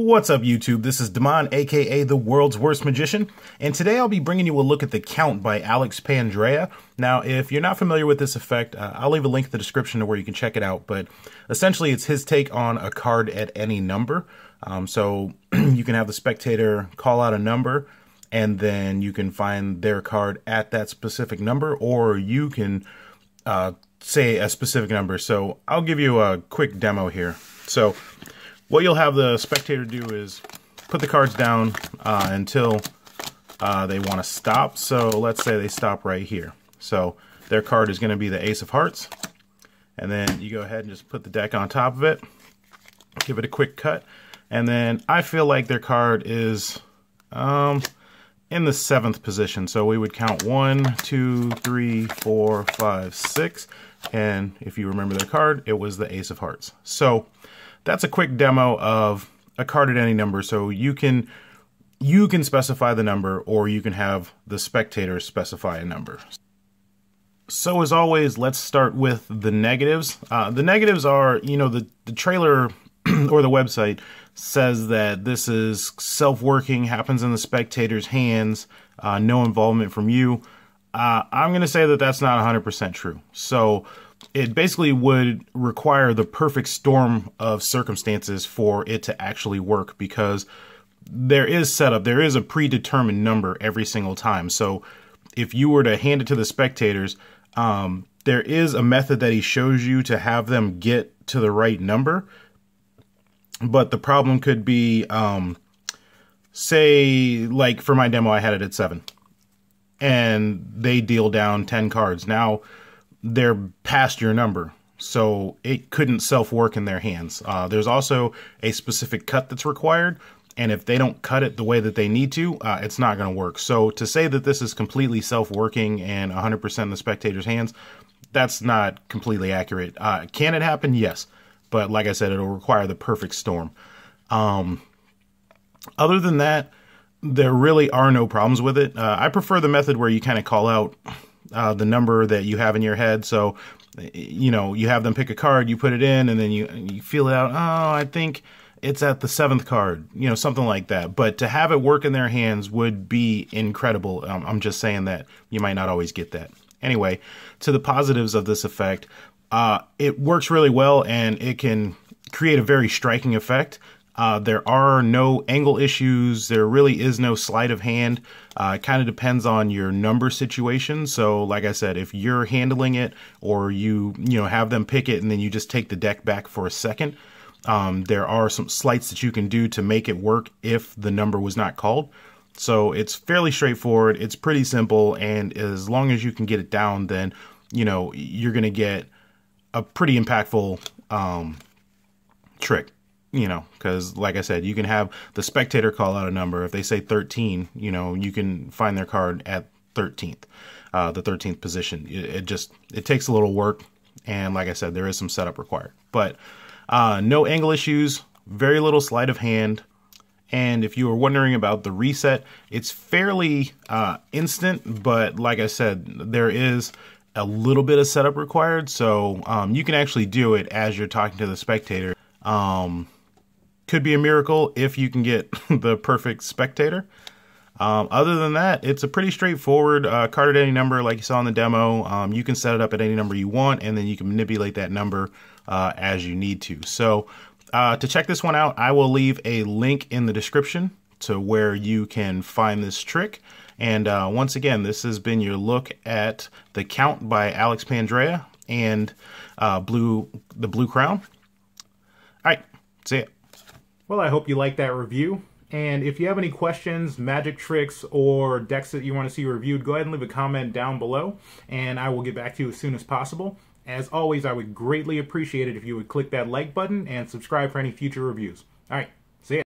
What's up, YouTube? This is Damon, aka the world's worst magician, and today I'll be bringing you a look at the Count by Pandrea. Now, if you're not familiar with this effect, I'll leave a link in the description to where you can check it out, but essentially it's his take on a card at any number. So you can have the spectator call out a number, and then you can find their card at that specific number, or you can say a specific number. So I'll give you a quick demo here. So what you'll have the spectator do is put the cards down until they want to stop. So let's say they stop right here. So their card is going to be the Ace of Hearts. And then you go ahead and just put the deck on top of it. Give it a quick cut. And then I feel like their card is in the 7th position. So we would count 1, 2, 3, 4, 5, 6. And if you remember their card, it was the Ace of Hearts. So that's a quick demo of a card at any number. So you can specify the number, or you can have the spectator specify a number. So as always, let's start with the negatives. The negatives are, the trailer or the website says that this is self-working, happens in the spectator's hands, no involvement from you. I'm going to say that that's not 100% true. So it basically would require the perfect storm of circumstances for it to actually work, because there is a predetermined number every single time. So if you were to hand it to the spectators, there is a method that he shows you to have them get to the right number. But the problem could be, say, like for my demo, I had it at 7. And they deal down 10 cards. Now they're past your number, so it couldn't self-work in their hands. There's also a specific cut that's required, and if they don't cut it the way that they need to, it's not going to work. So to say that this is completely self-working and 100% in the spectator's hands, that's not completely accurate. Can it happen? Yes. But like I said, it'll require the perfect storm. Other than that, there really are no problems with it. I prefer the method where you kind of call out the number that you have in your head. So, you have them pick a card, you put it in, and then you feel it out. Oh, I think it's at the 7th card, something like that. But to have it work in their hands would be incredible. I'm just saying that you might not always get that. Anyway, to the positives of this effect, it works really well, and it can create a very striking effect. There are no angle issues. There really is no sleight of hand. It kind of depends on your number situation. So like I said, if you're handling it, or you have them pick it and then you just take the deck back for a second, there are some sleights that you can do to make it work if the number was not called. So it's fairly straightforward. It's pretty simple. And as long as you can get it down, then, you're going to get a pretty impactful trick. Because like I said, you can have the spectator call out a number. If they say 13, you can find their card at 13th, the 13th position. It takes a little work. And like I said, there is some setup required, but no angle issues, very little sleight of hand. And if you were wondering about the reset, it's fairly instant, but like I said, there is a little bit of setup required. So you can actually do it as you're talking to the spectator. Could be a miracle if you can get the perfect spectator. Other than that, it's a pretty straightforward card at any number, like you saw in the demo. You can set it up at any number you want, and then you can manipulate that number as you need to. So to check this one out, I will leave a link in the description to where you can find this trick. And once again, this has been your look at the Count by Pandrea and the Blue Crown. All right, see ya. Well, I hope you liked that review. And if you have any questions, magic tricks, or decks that you want to see reviewed, go ahead and leave a comment down below, and I will get back to you as soon as possible. As always, I would greatly appreciate it if you would click that like button and subscribe for any future reviews. All right,